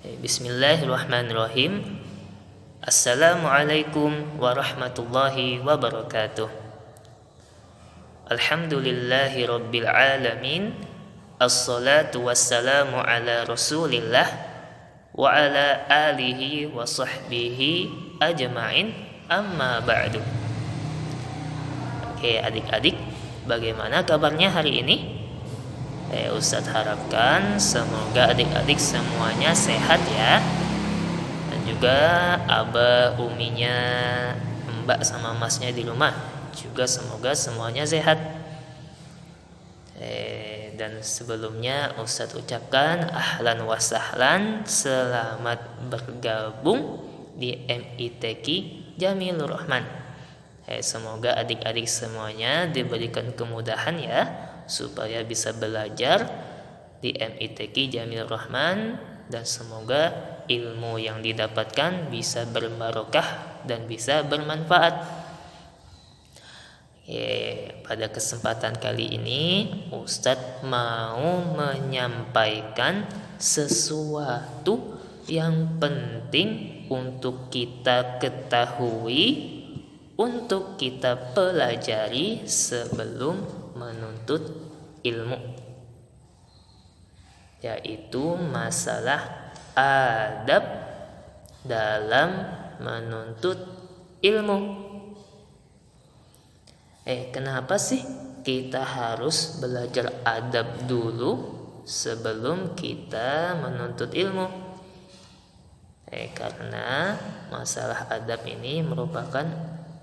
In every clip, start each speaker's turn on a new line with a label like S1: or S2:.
S1: Bismillahirrahmanirrahim. Assalamualaikum warahmatullahi wabarakatuh. Alhamdulillahi rabbil alamin. Assalatu wassalamu ala rasulillah wa ala alihi wa sahbihi ajma'in, amma ba'du. Oke adik-adik, bagaimana kabarnya hari ini? Ustadz harapkan semoga adik-adik semuanya sehat ya. Dan juga abah, uminya, mbak sama masnya di rumah juga semoga semuanya sehat. Dan sebelumnya Ustadz ucapkan ahlan wa sahlan, selamat bergabung di MITQ Jamilur Rahman. Semoga adik-adik semuanya diberikan kemudahan ya, supaya bisa belajar di MITQ Jamilur Rahman, dan semoga ilmu yang didapatkan bisa berbarokah dan bisa bermanfaat. Pada kesempatan kali ini Ustadz mau menyampaikan sesuatu yang penting untuk kita ketahui, untuk kita pelajari sebelum menuntut ilmu, yaitu masalah adab dalam menuntut ilmu. Kenapa sih kita harus belajar adab dulu sebelum kita menuntut ilmu? Karena masalah adab ini merupakan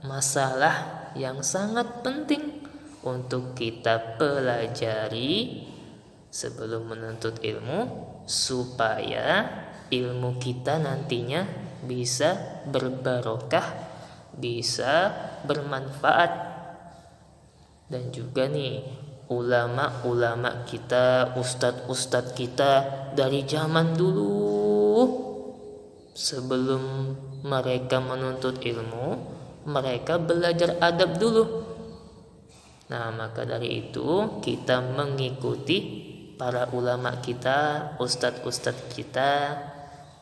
S1: masalah yang sangat penting untuk kita pelajari sebelum menuntut ilmu, supaya ilmu kita nantinya bisa berbarokah, bisa bermanfaat. Dan juga nih ulama-ulama kita, ustadz-ustadz kita dari zaman dulu, sebelum mereka menuntut ilmu, mereka belajar adab dulu. Nah, maka dari itu kita mengikuti para ulama kita, ustadz-ustadz kita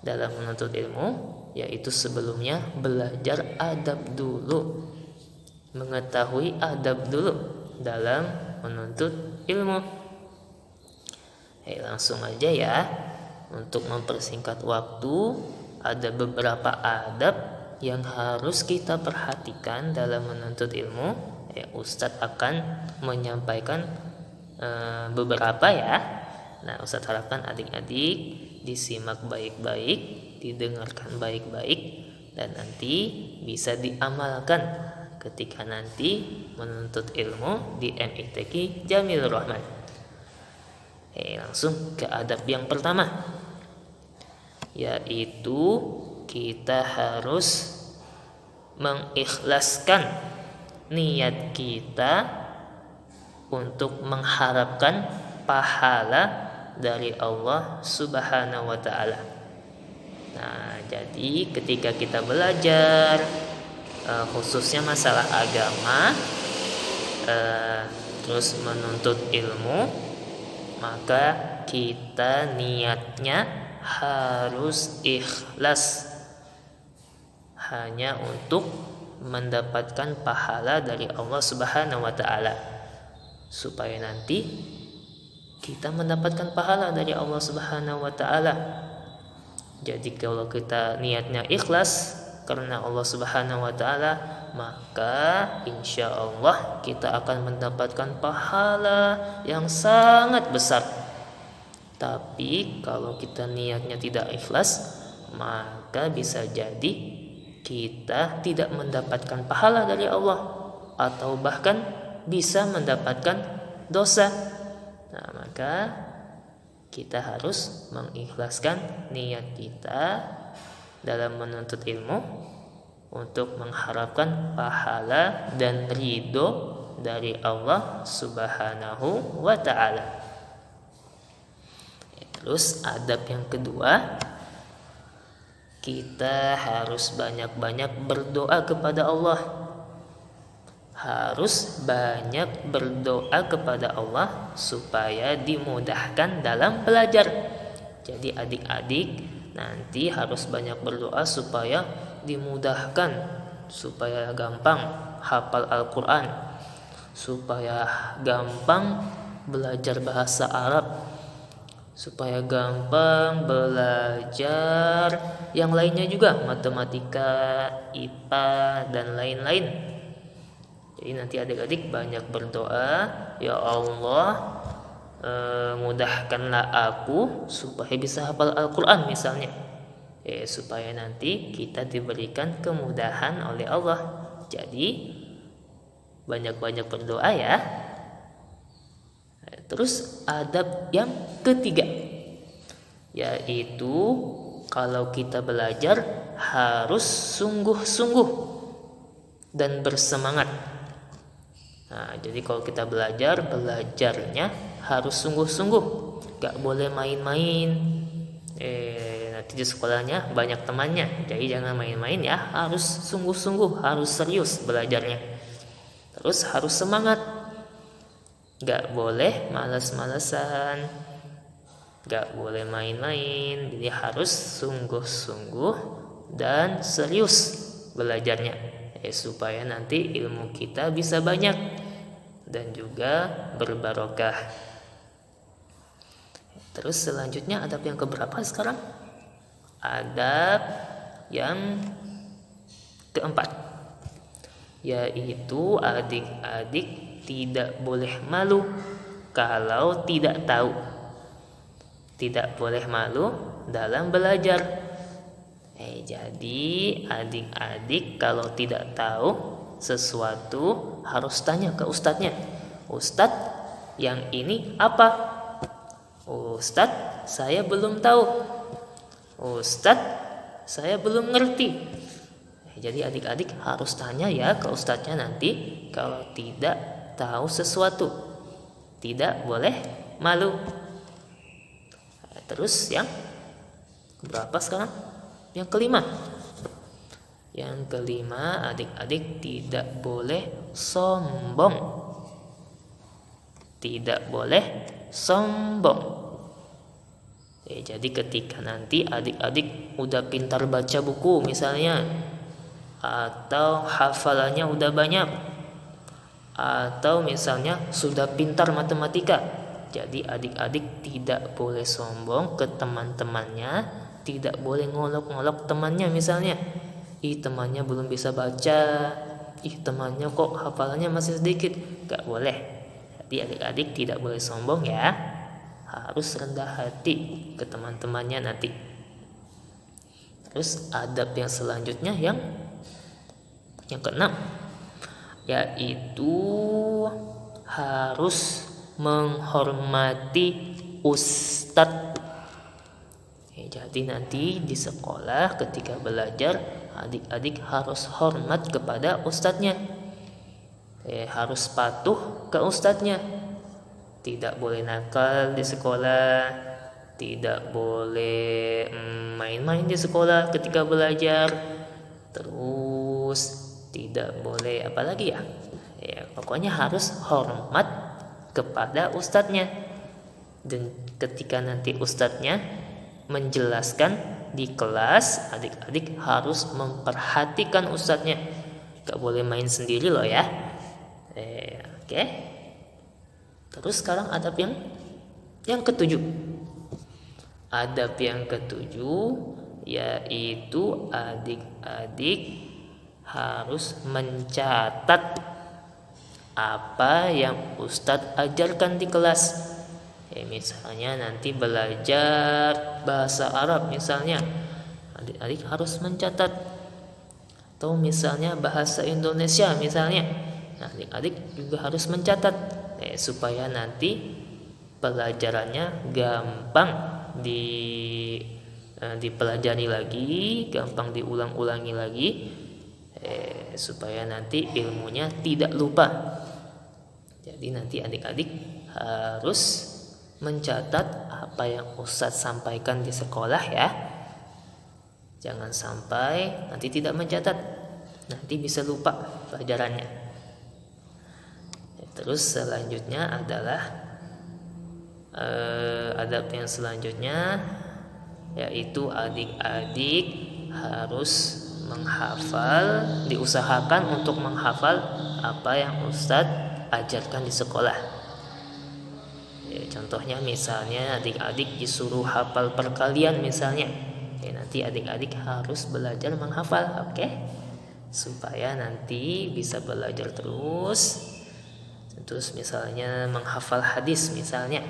S1: dalam menuntut ilmu, yaitu sebelumnya belajar adab dulu, mengetahui adab dulu dalam menuntut ilmu. Langsung aja ya, untuk mempersingkat waktu, ada beberapa adab yang harus kita perhatikan dalam menuntut ilmu. Ustadz akan menyampaikan beberapa ya. Nah, Ustadz harapkan adik-adik disimak baik-baik, didengarkan baik-baik, dan nanti bisa diamalkan ketika nanti menuntut ilmu di MITQ Jamilur Rahman. Langsung ke adab yang pertama, yaitu kita harus mengikhlaskan niat kita untuk mengharapkan pahala dari Allah Subhanahu wa ta'ala. Nah, jadi ketika kita belajar khususnya masalah agama, terus menuntut ilmu, maka kita niatnya harus ikhlas, hanya untuk mendapatkan pahala dari Allah Subhanahu wa ta'ala, supaya nanti kita mendapatkan pahala dari Allah Subhanahu wa ta'ala. Jadi kalau kita niatnya ikhlas karena Allah Subhanahu wa ta'ala, maka insya Allah kita akan mendapatkan pahala yang sangat besar. Tapi kalau kita niatnya tidak ikhlas, maka bisa jadi kita tidak mendapatkan pahala dari Allah, atau bahkan bisa mendapatkan dosa. Nah, maka kita harus mengikhlaskan niat kita dalam menuntut ilmu untuk mengharapkan pahala dan ridho dari Allah Subhanahu wa ta'ala. Terus adab yang kedua, kita harus banyak-banyak berdoa kepada Allah. Harus banyak berdoa kepada Allah supaya dimudahkan dalam belajar. Jadi adik-adik nanti harus banyak berdoa supaya dimudahkan, supaya gampang hafal Al-Quran, supaya gampang belajar bahasa Arab, supaya gampang belajar yang lainnya juga, matematika, IPA, dan lain-lain. Jadi nanti adik-adik banyak berdoa, ya Allah, mudahkanlah aku supaya bisa hafal Al-Quran misalnya, supaya nanti kita diberikan kemudahan oleh Allah. Jadi banyak-banyak berdoa ya. Terus adab yang ketiga, yaitu kalau kita belajar harus sungguh-sungguh dan bersemangat. Nah, jadi kalau kita belajarnya harus sungguh-sungguh, gak boleh main-main. Nanti di sekolahnya banyak temannya, jadi jangan main-main ya, harus sungguh-sungguh, harus serius belajarnya. Terus harus semangat, gak boleh malas-malasan, gak boleh main-main. Jadi harus sungguh-sungguh dan serius belajarnya, supaya nanti ilmu kita bisa banyak dan juga berbarokah. Terus selanjutnya adab yang keberapa sekarang? Adab yang keempat, yaitu adik-adik tidak boleh malu kalau tidak tahu. Tidak boleh malu dalam belajar. Jadi adik-adik kalau tidak tahu sesuatu harus tanya ke ustadznya. Ustadz, yang ini apa? Ustadz, saya belum tahu. Ustadz, saya belum ngerti. Jadi adik-adik harus tanya ya ke ustadznya nanti kalau tidak tahu sesuatu. Tidak boleh malu. Terus yang berapa sekarang? Yang kelima. Yang kelima, adik-adik tidak boleh sombong. Tidak boleh sombong. Jadi ketika nanti adik-adik udah pintar baca buku misalnya, atau hafalannya udah banyak, atau misalnya sudah pintar matematika, jadi adik-adik tidak boleh sombong ke teman-temannya, tidak boleh ngolok-ngolok temannya misalnya. Temannya belum bisa baca, temannya kok hafalannya masih sedikit, gak boleh. Jadi adik-adik tidak boleh sombong ya, harus rendah hati ke teman-temannya nanti. Terus adab yang selanjutnya yang keenam, yaitu harus menghormati ustadz. Jadi nanti di sekolah ketika belajar adik-adik harus hormat kepada ustadznya, harus patuh ke ustadznya. Tidak boleh nakal di sekolah, tidak boleh main-main di sekolah ketika belajar. Terus tidak boleh apa lagi ya? Pokoknya harus hormat kepada ustadznya. Dan ketika nanti ustadznya menjelaskan di kelas, adik-adik harus memperhatikan ustadznya. Gak boleh main sendiri loh ya. Oke. Terus sekarang adab yang ketujuh. Adab yang ketujuh yaitu adik-adik harus mencatat apa yang ustadz ajarkan di kelas. Misalnya nanti belajar bahasa Arab misalnya, adik-adik harus mencatat. Atau misalnya bahasa Indonesia misalnya, adik-adik juga harus mencatat, supaya nanti pelajarannya gampang dipelajari lagi, gampang diulang-ulangi lagi, supaya nanti ilmunya tidak lupa. Jadi nanti adik-adik harus mencatat apa yang ustadz sampaikan di sekolah ya. Jangan sampai nanti tidak mencatat, nanti bisa lupa pelajarannya. Terus selanjutnya adalah adab yang selanjutnya yaitu adik-adik harus menghafal, diusahakan untuk menghafal apa yang Ustadz ajarkan di sekolah. Ya, contohnya misalnya adik-adik disuruh hafal perkalian misalnya, ya, nanti adik-adik harus belajar menghafal, oke? Supaya nanti bisa belajar terus. Terus misalnya menghafal hadis misalnya,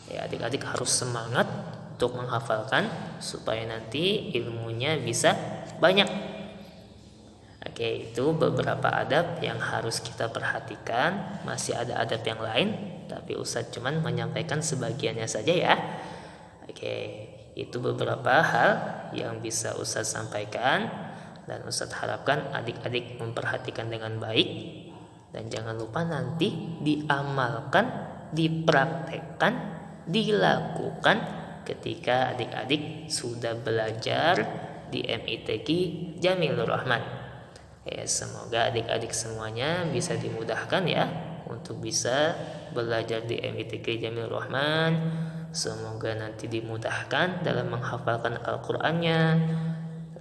S1: ya adik-adik harus semangat untuk menghafalkan supaya nanti ilmunya bisa banyak. Oke, itu beberapa adab yang harus kita perhatikan. Masih ada adab yang lain, tapi Ustadz cuman menyampaikan sebagiannya saja ya. Oke, itu beberapa hal yang bisa Ustadz sampaikan, dan Ustadz harapkan adik-adik memperhatikan dengan baik. Dan jangan lupa nanti diamalkan, dipraktekkan, dilakukan ketika adik-adik sudah belajar di MITQ Jamilur Rahman. Ya, semoga adik-adik semuanya bisa dimudahkan ya untuk bisa belajar di MITQ Jamilur Rahman. Semoga nanti dimudahkan dalam menghafalkan Al-Qur'annya.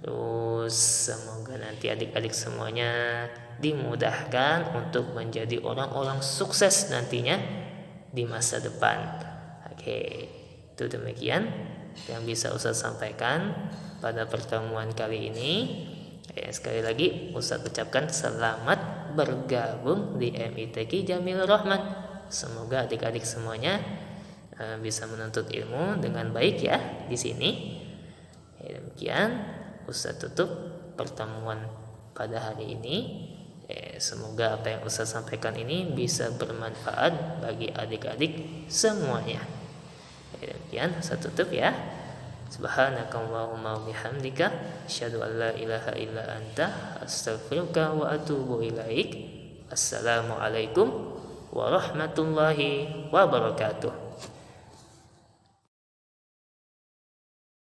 S1: Terus semoga nanti adik-adik semuanya dimudahkan untuk menjadi orang-orang sukses nantinya di masa depan. Oke, itu demikian yang bisa Ustadz sampaikan pada pertemuan kali ini. Sekali lagi Ustadz ucapkan selamat bergabung di MITQ Jamilur Rahman. Semoga adik-adik semuanya bisa menuntut ilmu dengan baik ya di sini. Demikian Ustadz tutup pertemuan pada hari ini. Semoga apa yang Ustadz sampaikan ini bisa bermanfaat bagi adik-adik semuanya. Demikian Ustadz tutup ya. Subhanakallahumma bihamdika asyhadu an la ilaha illa anta astaghfiruka wa atubu ilaik. Assalamualaikum warahmatullahi wabarakatuh.